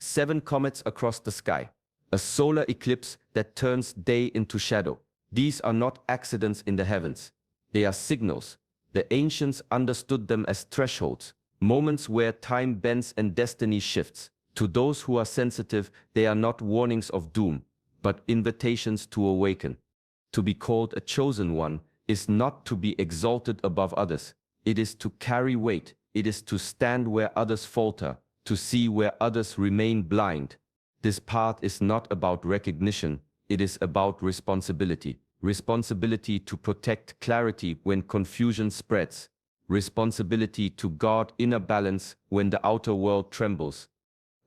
7 comets across the sky. A solar eclipse that turns day into shadow. These are not accidents in the heavens. They are signals. The ancients understood them as thresholds, moments where time bends and destiny shifts. To those who are sensitive, they are not warnings of doom, but invitations to awaken. To be called a chosen one is not to be exalted above others. It is to carry weight. It is to stand where others falter, to see where others remain blind. This path is not about recognition. It is about responsibility. Responsibility to protect clarity when confusion spreads. Responsibility to guard inner balance when the outer world trembles.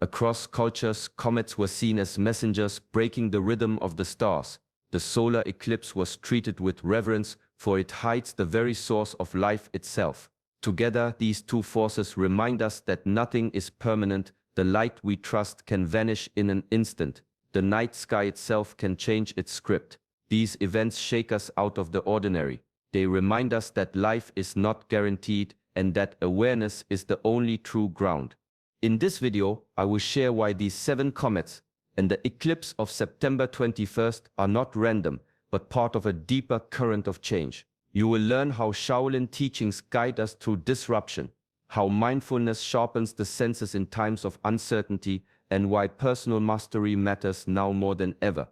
Across cultures, comets were seen as messengers breaking the rhythm of the stars. The solar eclipse was treated with reverence, for it hides the very source of life itself. Together, these two forces remind us that nothing is permanent. The light we trust can vanish in an instant. The night sky itself can change its script. These events shake us out of the ordinary. They remind us that life is not guaranteed and that awareness is the only true ground. In this video, I will share why these 7 comets and the eclipse of September 21st are not random, but part of a deeper current of change. You will learn how Shaolin teachings guide us through disruption, how mindfulness sharpens the senses in times of uncertainty, and why personal mastery matters now more than ever.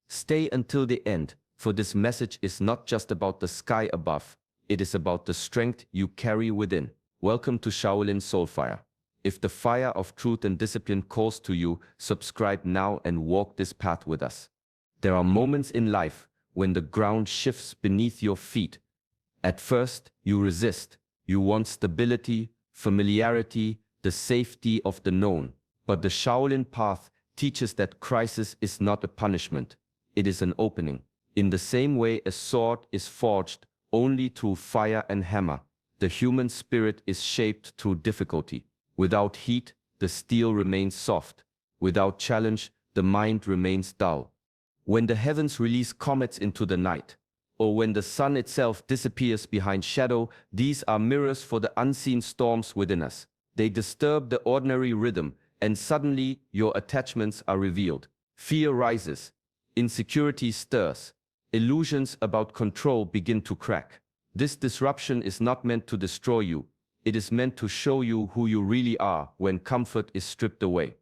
Stay until the end, for this message is not just about the sky above, it is about the strength you carry within. Welcome to Shaolin Soulfire. If the fire of truth and discipline calls to you, subscribe now and walk this path with us. There are moments in life when the ground shifts beneath your feet. At first, you resist. You want stability, familiarity, the safety of the known. But the Shaolin path teaches that crisis is not a punishment. It is an opening. In the same way a sword is forged only through fire and hammer, the human spirit is shaped through difficulty. Without heat, the steel remains soft. Without challenge, the mind remains dull. When the heavens release comets into the night, or when the sun itself disappears behind shadow, these are mirrors for the unseen storms within us. They disturb the ordinary rhythm, and suddenly your attachments are revealed. Fear rises. Insecurity stirs. Illusions about control begin to crack. This disruption is not meant to destroy you. It is meant to show you who you really are when comfort is stripped away.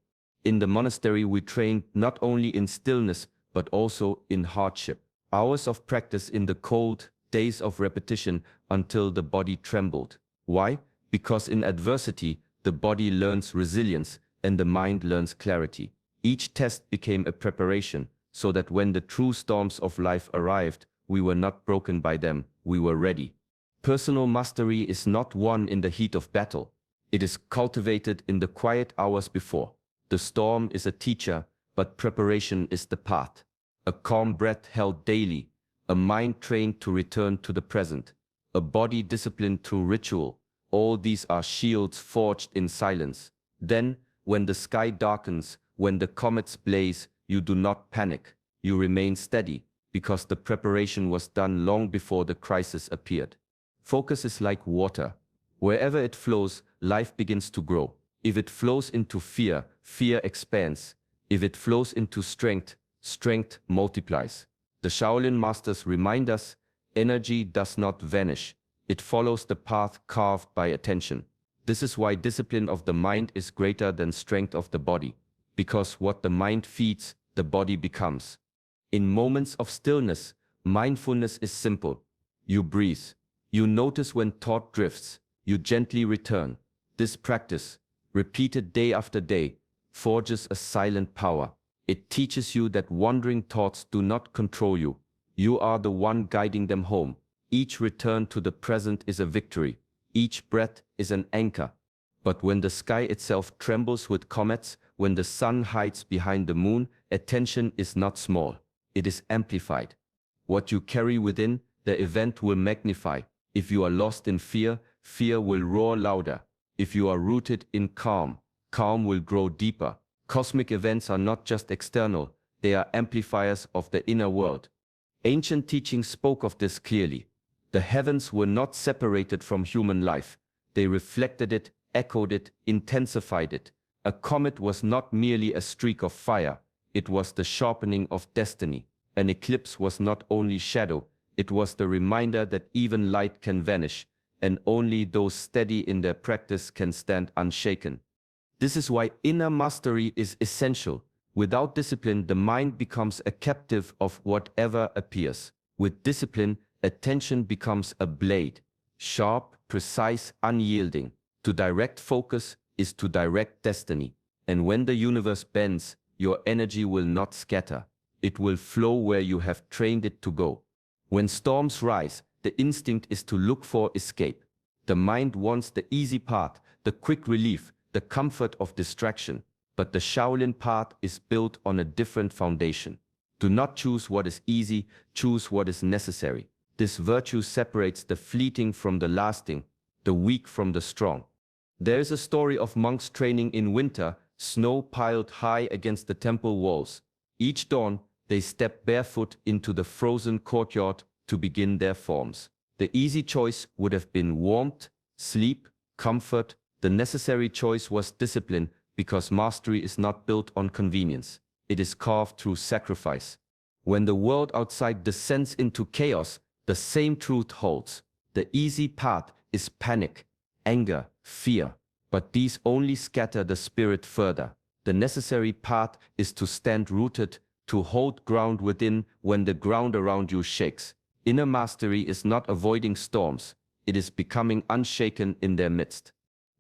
In the monastery we trained not only in stillness but also in hardship. Hours of practice in the cold, days of repetition until the body trembled. Why? Because in adversity, the body learns resilience and the mind learns clarity. Each test became a preparation, so that when the true storms of life arrived, we were not broken by them, we were ready. Personal mastery is not won in the heat of battle. It is cultivated in the quiet hours before. The storm is a teacher, but preparation is the path. A calm breath held daily, a mind trained to return to the present, a body disciplined through ritual. All these are shields forged in silence. Then, when the sky darkens, when the comets blaze, you do not panic. You remain steady, because the preparation was done long before the crisis appeared. Focus is like water. Wherever it flows, life begins to grow. If it flows into fear, fear expands. If it flows into strength, strength multiplies. The Shaolin masters remind us, energy does not vanish. It follows the path carved by attention. This is why discipline of the mind is greater than strength of the body. Because what the mind feeds, the body becomes. In moments of stillness, mindfulness is simple. You breathe. You notice when thought drifts. You gently return. This practice, repeated day after day, forges a silent power. It teaches you that wandering thoughts do not control you. You are the one guiding them home. Each return to the present is a victory. Each breath is an anchor. But when the sky itself trembles with comets, when the sun hides behind the moon, attention is not small. It is amplified. What you carry within, the event will magnify. If you are lost in fear, fear will roar louder. If you are rooted in calm, calm will grow deeper. Cosmic events are not just external, they are amplifiers of the inner world. Ancient teachings spoke of this clearly. The heavens were not separated from human life. They reflected it, echoed it, intensified it. A comet was not merely a streak of fire, it was the sharpening of destiny. An eclipse was not only shadow, it was the reminder that even light can vanish, and only those steady in their practice can stand unshaken. This is why inner mastery is essential. Without discipline, the mind becomes a captive of whatever appears. With discipline, attention becomes a blade, sharp, precise, unyielding. To direct focus is to direct destiny. And when the universe bends, your energy will not scatter. It will flow where you have trained it to go. When storms rise, the instinct is to look for escape. The mind wants the easy path, the quick relief, the comfort of distraction. But the Shaolin path is built on a different foundation. Do not choose what is easy, choose what is necessary. This virtue separates the fleeting from the lasting, the weak from the strong. There is a story of monks training in winter, snow piled high against the temple walls. Each dawn, they step barefoot into the frozen courtyard to begin their forms. The easy choice would have been warmth, sleep, comfort. The necessary choice was discipline, because mastery is not built on convenience. It is carved through sacrifice. When the world outside descends into chaos, the same truth holds. The easy path is panic, anger, fear. But these only scatter the spirit further. The necessary path is to stand rooted, to hold ground within when the ground around you shakes. Inner mastery is not avoiding storms, it is becoming unshaken in their midst.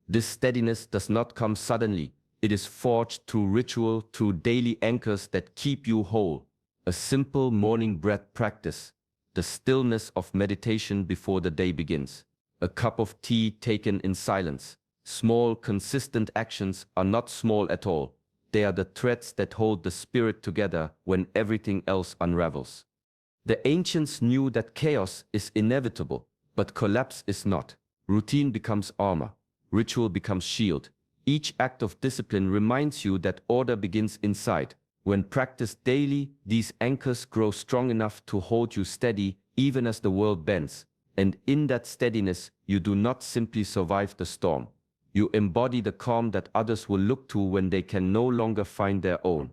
This steadiness does not come suddenly, it is forged through ritual, through daily anchors that keep you whole. A simple morning breath practice, the stillness of meditation before the day begins. A cup of tea taken in silence. Small, consistent actions are not small at all. They are the threads that hold the spirit together when everything else unravels. The ancients knew that chaos is inevitable, but collapse is not. Routine becomes armor. Ritual becomes shield. Each act of discipline reminds you that order begins inside. When practiced daily, these anchors grow strong enough to hold you steady even as the world bends. And in that steadiness, you do not simply survive the storm. You embody the calm that others will look to when they can no longer find their own.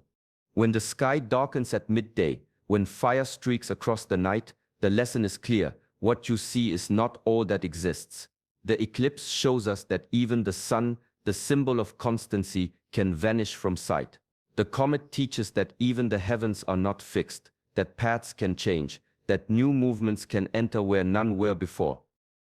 When the sky darkens at midday, when fire streaks across the night, the lesson is clear. What you see is not all that exists. The eclipse shows us that even the sun, the symbol of constancy, can vanish from sight. The comet teaches that even the heavens are not fixed, that paths can change, that new movements can enter where none were before.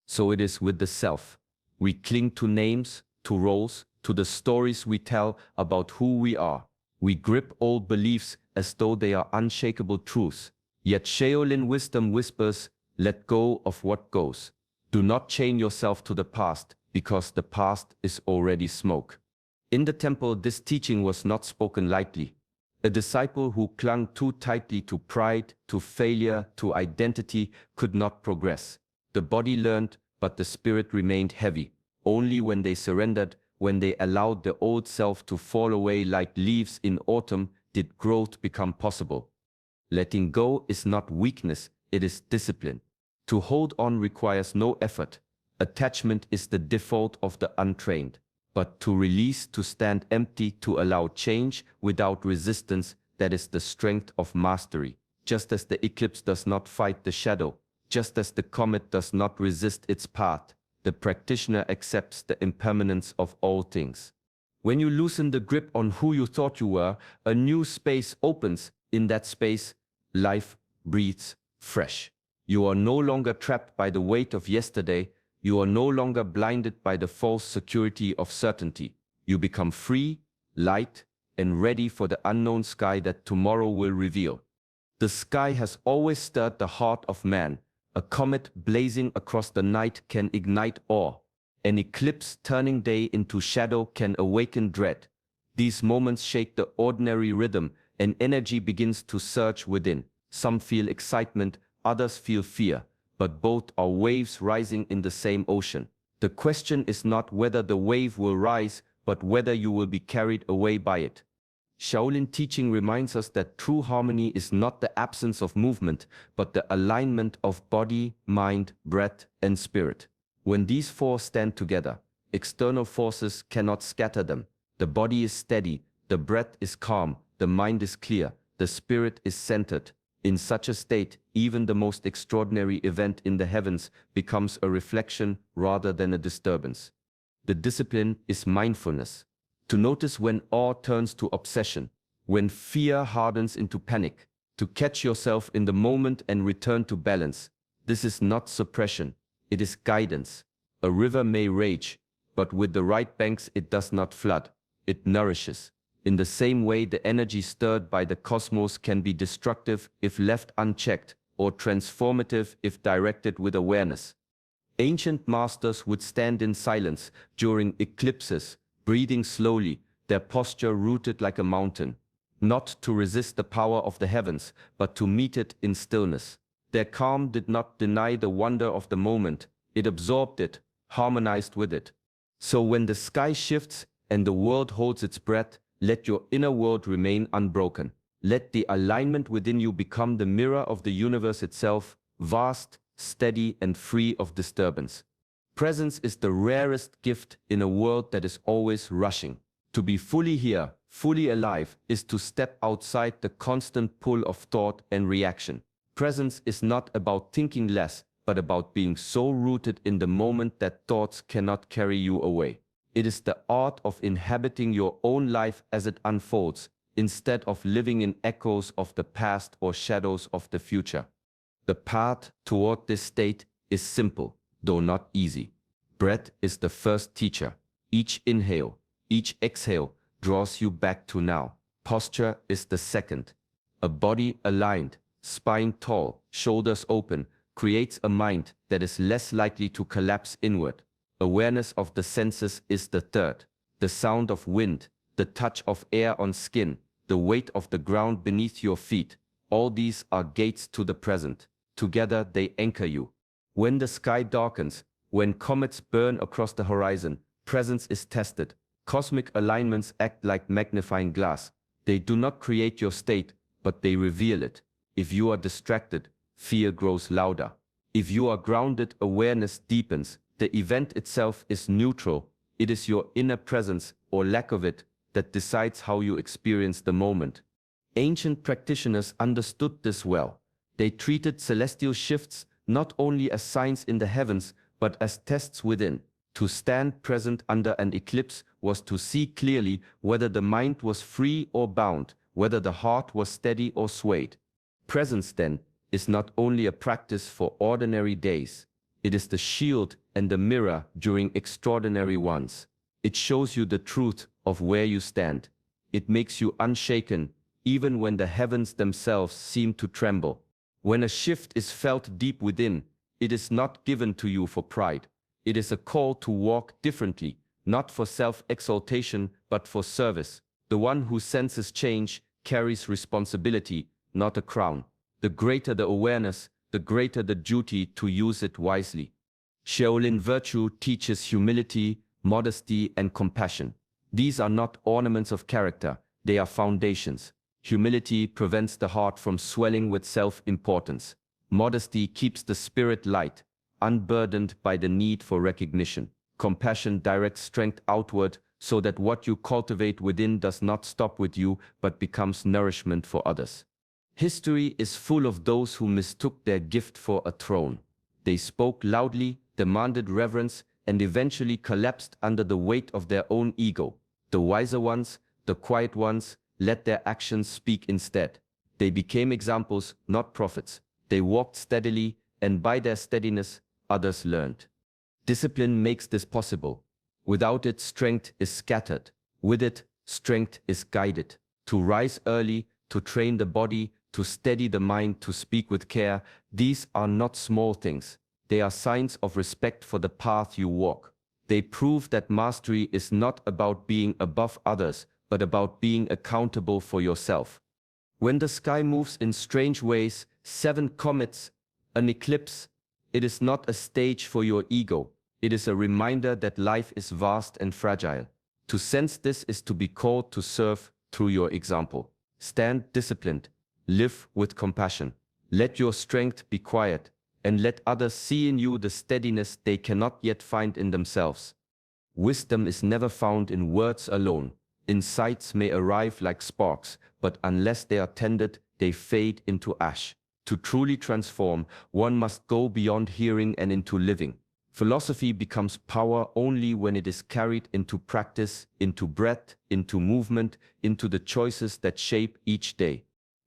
So it is with the self. We cling to names, to roles, to the stories we tell about who we are. We grip old beliefs as though they are unshakable truths. Yet Shaolin wisdom whispers, let go of what goes. Do not chain yourself to the past, because the past is already smoke. In the temple, this teaching was not spoken lightly. A disciple who clung too tightly to pride, to failure, to identity could not progress. The body learned, but the spirit remained heavy. Only when they surrendered, when they allowed the old self to fall away like leaves in autumn, did growth become possible. Letting go is not weakness, it is discipline. To hold on requires no effort. Attachment is the default of the untrained. But to release, to stand empty, to allow change without resistance, that is the strength of mastery. Just as the eclipse does not fight the shadow, just as the comet does not resist its path, the practitioner accepts the impermanence of all things. When you loosen the grip on who you thought you were, a new space opens. In that space, life breathes fresh. You are no longer trapped by the weight of yesterday. You are no longer blinded by the false security of certainty. You become free, light, and ready for the unknown sky that tomorrow will reveal. The sky has always stirred the heart of man. A comet blazing across the night can ignite awe. An eclipse turning day into shadow can awaken dread. These moments shake the ordinary rhythm, and energy begins to surge within. Some feel excitement, others feel fear, but both are waves rising in the same ocean. The question is not whether the wave will rise, but whether you will be carried away by it. Shaolin teaching reminds us that true harmony is not the absence of movement, but the alignment of body, mind, breath, and spirit. When these four stand together, external forces cannot scatter them. The body is steady, the breath is calm, the mind is clear, the spirit is centered. In such a state, even the most extraordinary event in the heavens becomes a reflection rather than a disturbance. The discipline is mindfulness. To notice when awe turns to obsession, when fear hardens into panic, to catch yourself in the moment and return to balance. This is not suppression, it is guidance. A river may rage, but with the right banks it does not flood, it nourishes. In the same way, the energy stirred by the cosmos can be destructive if left unchecked, or transformative if directed with awareness. Ancient masters would stand in silence during eclipses, breathing slowly, their posture rooted like a mountain, not to resist the power of the heavens, but to meet it in stillness. Their calm did not deny the wonder of the moment, it absorbed it, harmonized with it. So when the sky shifts and the world holds its breath, let your inner world remain unbroken. Let the alignment within you become the mirror of the universe itself, vast, steady, and free of disturbance. Presence is the rarest gift in a world that is always rushing. To be fully here, fully alive, is to step outside the constant pull of thought and reaction. Presence is not about thinking less, but about being so rooted in the moment that thoughts cannot carry you away. It is the art of inhabiting your own life as it unfolds, instead of living in echoes of the past or shadows of the future. The path toward this state is simple, though not easy. Breath is the first teacher. Each inhale, each exhale draws you back to now. Posture is the second. A body aligned, spine tall, shoulders open, creates a mind that is less likely to collapse inward. Awareness of the senses is the third. The sound of wind, the touch of air on skin, the weight of the ground beneath your feet, all these are gates to the present. Together they anchor you. When the sky darkens, when comets burn across the horizon, presence is tested. Cosmic alignments act like magnifying glass. They do not create your state, but they reveal it. If you are distracted, fear grows louder. If you are grounded, awareness deepens. The event itself is neutral. It is your inner presence, or lack of it, that decides how you experience the moment. Ancient practitioners understood this well. They treated celestial shifts not only as signs in the heavens, but as tests within. To stand present under an eclipse was to see clearly whether the mind was free or bound, whether the heart was steady or swayed. Presence, then, is not only a practice for ordinary days. It is the shield and the mirror during extraordinary ones. It shows you the truth of where you stand. It makes you unshaken, even when the heavens themselves seem to tremble. When a shift is felt deep within, it is not given to you for pride. It is a call to walk differently, not for self-exaltation, but for service. The one who senses change carries responsibility, not a crown. The greater the awareness, the greater the duty to use it wisely. Shaolin virtue teaches humility, modesty, and compassion. These are not ornaments of character, they are foundations. Humility prevents the heart from swelling with self-importance. Modesty keeps the spirit light, unburdened by the need for recognition. Compassion directs strength outward so that what you cultivate within does not stop with you but becomes nourishment for others. History is full of those who mistook their gift for a throne. They spoke loudly, demanded reverence, and eventually collapsed under the weight of their own ego. The wiser ones, the quiet ones, let their actions speak instead. They became examples, not prophets. They walked steadily, and by their steadiness, others learned. Discipline makes this possible. Without it, strength is scattered. With it, strength is guided. To rise early, to train the body, to steady the mind, to speak with care, these are not small things. They are signs of respect for the path you walk. They prove that mastery is not about being above others, but about being accountable for yourself. When the sky moves in strange ways, 7 comets, an eclipse, it is not a stage for your ego. It is a reminder that life is vast and fragile. To sense this is to be called to serve through your example. Stand disciplined. Live with compassion. Let your strength be quiet, and let others see in you the steadiness they cannot yet find in themselves. Wisdom is never found in words alone. Insights may arrive like sparks, but unless they are tended, they fade into ash. To truly transform, one must go beyond hearing and into living. Philosophy becomes power only when it is carried into practice, into breath, into movement, into the choices that shape each day.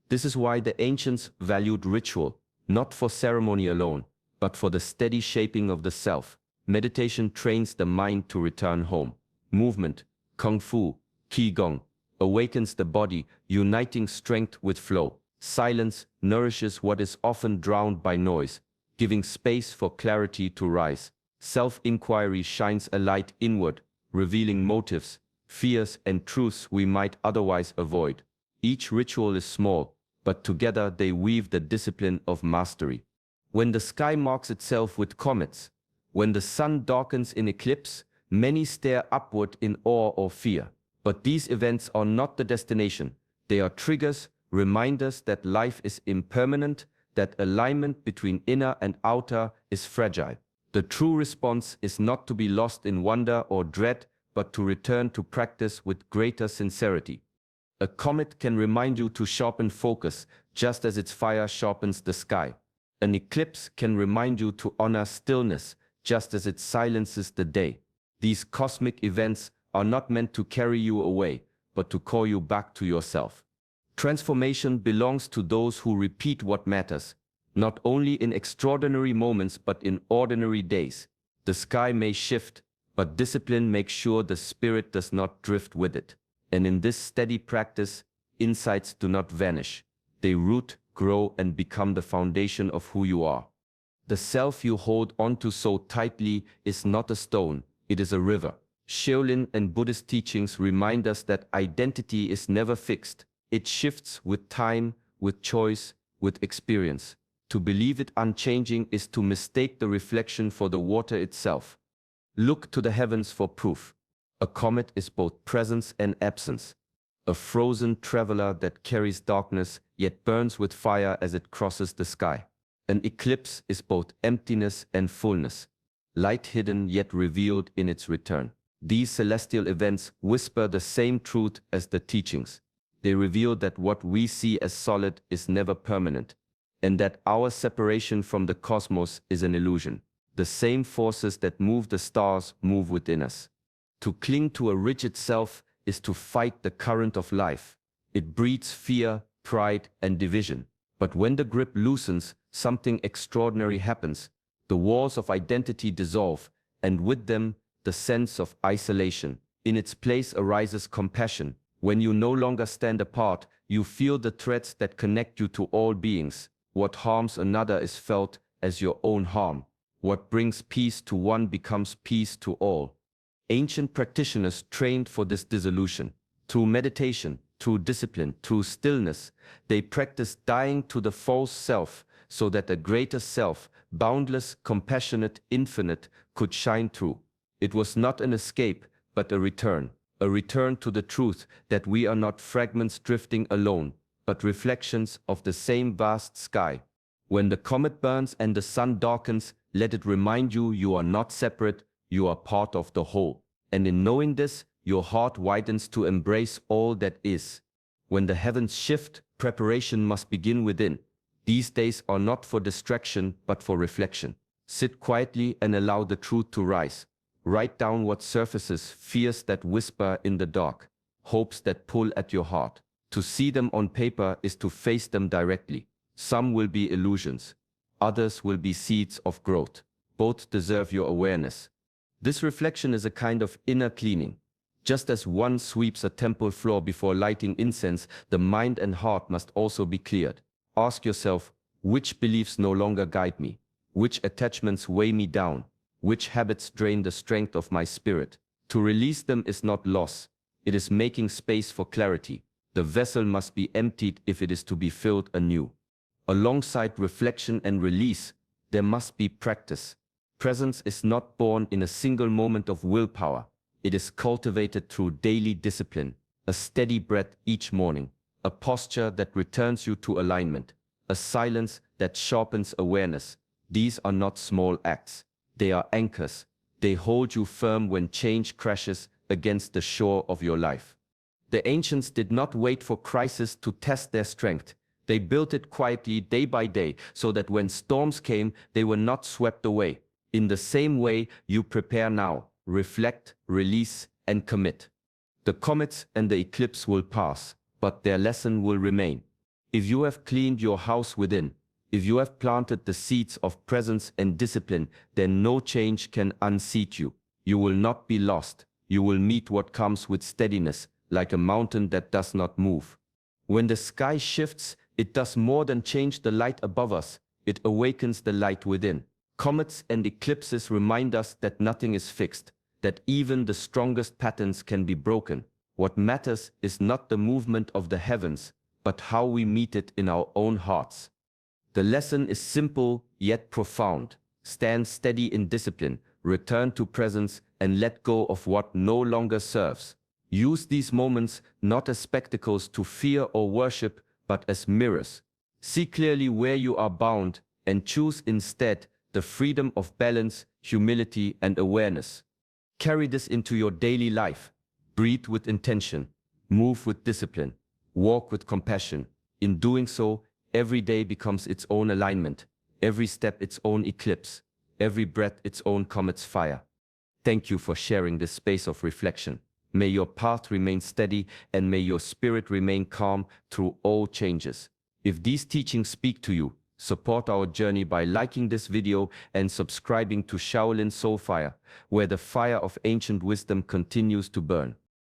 This is why the ancients valued ritual, not for ceremony alone, but for the steady shaping of the self. Meditation trains the mind to return home. Movement, kung fu, qigong, awakens the body, uniting strength with flow. Silence nourishes what is often drowned by noise, giving space for clarity to rise. Self-inquiry shines a light inward, revealing motives, fears, and truths we might otherwise avoid. Each ritual is small, but together they weave the discipline of mastery. When the sky marks itself with comets, when the sun darkens in eclipse, many stare upward in awe or fear. But these events are not the destination. They are triggers, reminders that life is impermanent, that alignment between inner and outer is fragile. The true response is not to be lost in wonder or dread, but to return to practice with greater sincerity. A comet can remind you to sharpen focus, just as its fire sharpens the sky. An eclipse can remind you to honor stillness, just as it silences the day. These cosmic events are not meant to carry you away, but to call you back to yourself. Transformation belongs to those who repeat what matters, not only in extraordinary moments but in ordinary days. The sky may shift, but discipline makes sure the spirit does not drift with it. And in this steady practice, insights do not vanish. They root, grow, and become the foundation of who you are. The self you hold onto so tightly is not a stone, it is a river. Shaolin and Buddhist teachings remind us that identity is never fixed. It shifts with time, with choice, with experience. To believe it unchanging is to mistake the reflection for the water itself. Look to the heavens for proof. A comet is both presence and absence. A frozen traveler that carries darkness yet burns with fire as it crosses the sky. An eclipse is both emptiness and fullness, light hidden yet revealed in its return. These celestial events whisper the same truth as the teachings. They reveal that what we see as solid is never permanent, and that our separation from the cosmos is an illusion. The same forces that move the stars move within us. To cling to a rigid self is to fight the current of life. It breeds fear, pride, and division. But when the grip loosens, something extraordinary happens. The walls of identity dissolve, and with them, the sense of isolation. In its place arises compassion. When you no longer stand apart, you feel the threads that connect you to all beings. What harms another is felt as your own harm. What brings peace to one becomes peace to all. Ancient practitioners trained for this dissolution. Through meditation, through discipline, through stillness, they practiced dying to the false self so that a greater self, boundless, compassionate, infinite, could shine through. It was not an escape, but a return to the truth that we are not fragments drifting alone, but reflections of the same vast sky. When the comet burns and the sun darkens, let it remind you you are not separate, you are part of the whole. And in knowing this, your heart widens to embrace all that is. When the heavens shift, preparation must begin within. These days are not for distraction, but for reflection. Sit quietly and allow the truth to rise. Write down what surfaces, fears that whisper in the dark, hopes that pull at your heart. To see them on paper is to face them directly. Some will be illusions. Others will be seeds of growth. Both deserve your awareness. This reflection is a kind of inner cleaning. Just as one sweeps a temple floor before lighting incense, the mind and heart must also be cleared. Ask yourself, which beliefs no longer guide me? Which attachments weigh me down? Which habits drain the strength of my spirit? To release them is not loss. It is making space for clarity. The vessel must be emptied if it is to be filled anew. Alongside reflection and release, there must be practice. Presence is not born in a single moment of willpower. It is cultivated through daily discipline, a steady breath each morning, a posture that returns you to alignment, a silence that sharpens awareness. These are not small acts. They are anchors. They hold you firm when change crashes against the shore of your life. The ancients did not wait for crisis to test their strength. They built it quietly day by day so that when storms came, they were not swept away. In the same way, you prepare now, reflect, release, and commit. The comets and the eclipse will pass, but their lesson will remain. If you have cleaned your house within, if you have planted the seeds of presence and discipline, then no change can unseat you. You will not be lost. You will meet what comes with steadiness, like a mountain that does not move. When the sky shifts, it does more than change the light above us. It awakens the light within. Comets and eclipses remind us that nothing is fixed, that even the strongest patterns can be broken. What matters is not the movement of the heavens, but how we meet it in our own hearts. The lesson is simple yet profound. Stand steady in discipline, return to presence, and let go of what no longer serves. Use these moments not as spectacles to fear or worship, but as mirrors. See clearly where you are bound and choose instead the freedom of balance, humility, and awareness. Carry this into your daily life. Breathe with intention, move with discipline, walk with compassion. In doing so, every day becomes its own alignment, every step its own eclipse, every breath its own comet's fire. Thank you for sharing this space of reflection. May your path remain steady and may your spirit remain calm through all changes. If these teachings speak to you, support our journey by liking this video and subscribing to Shaolin Soulfire, where the fire of ancient wisdom continues to burn.